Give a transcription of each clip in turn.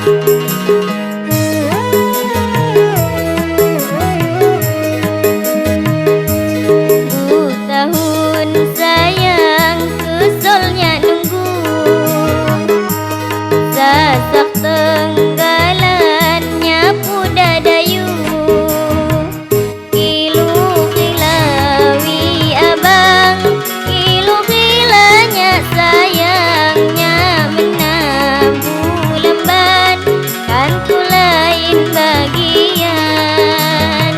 Tahun sayang kesolnya nunggu sasak tenggalannya puda dayu kilu kilawi abang kilu kilanya sayangnya menabu lemban kan ku lain bagian.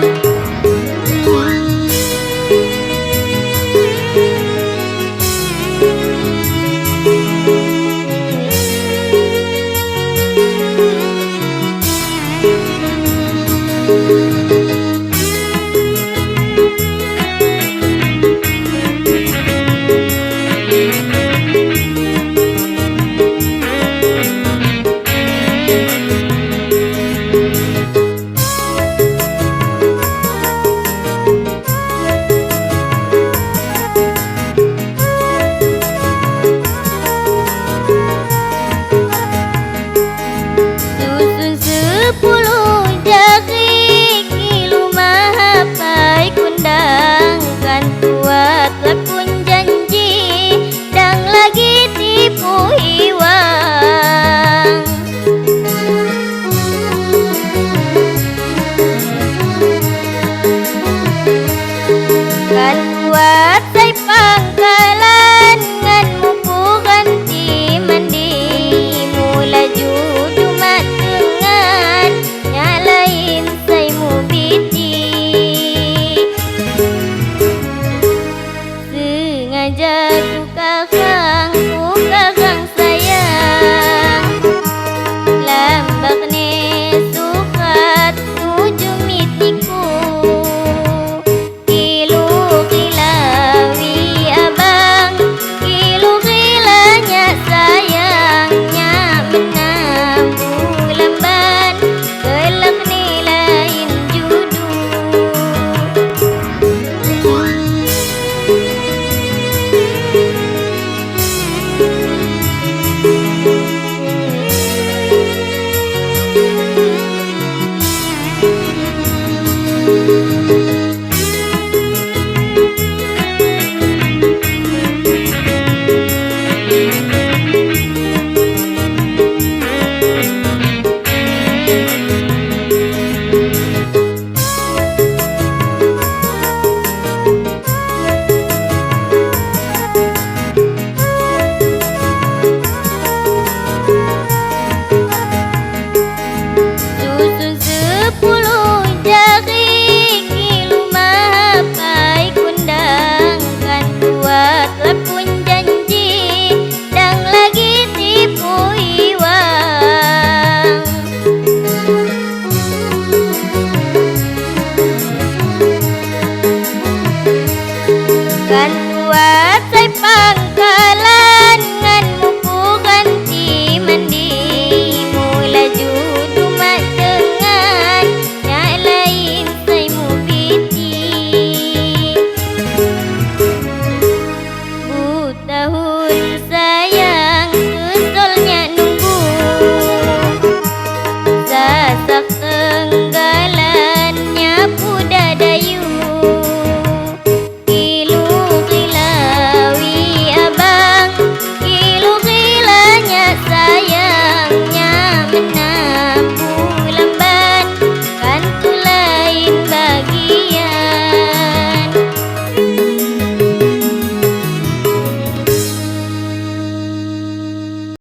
Susun 10 jari kilu mahapai kundang kan kuat lakun janji dang lagi tipu hiwang. Kan kuat say pangkalan ngan mupu ganti mandi mula judu matengan nyalain say mubiti sengaja ku kakang sayang lambak ne sukat nuju mitiku kilu kilawi abang kilu kilanya sayangnya menabu lemban kelak nilain judu.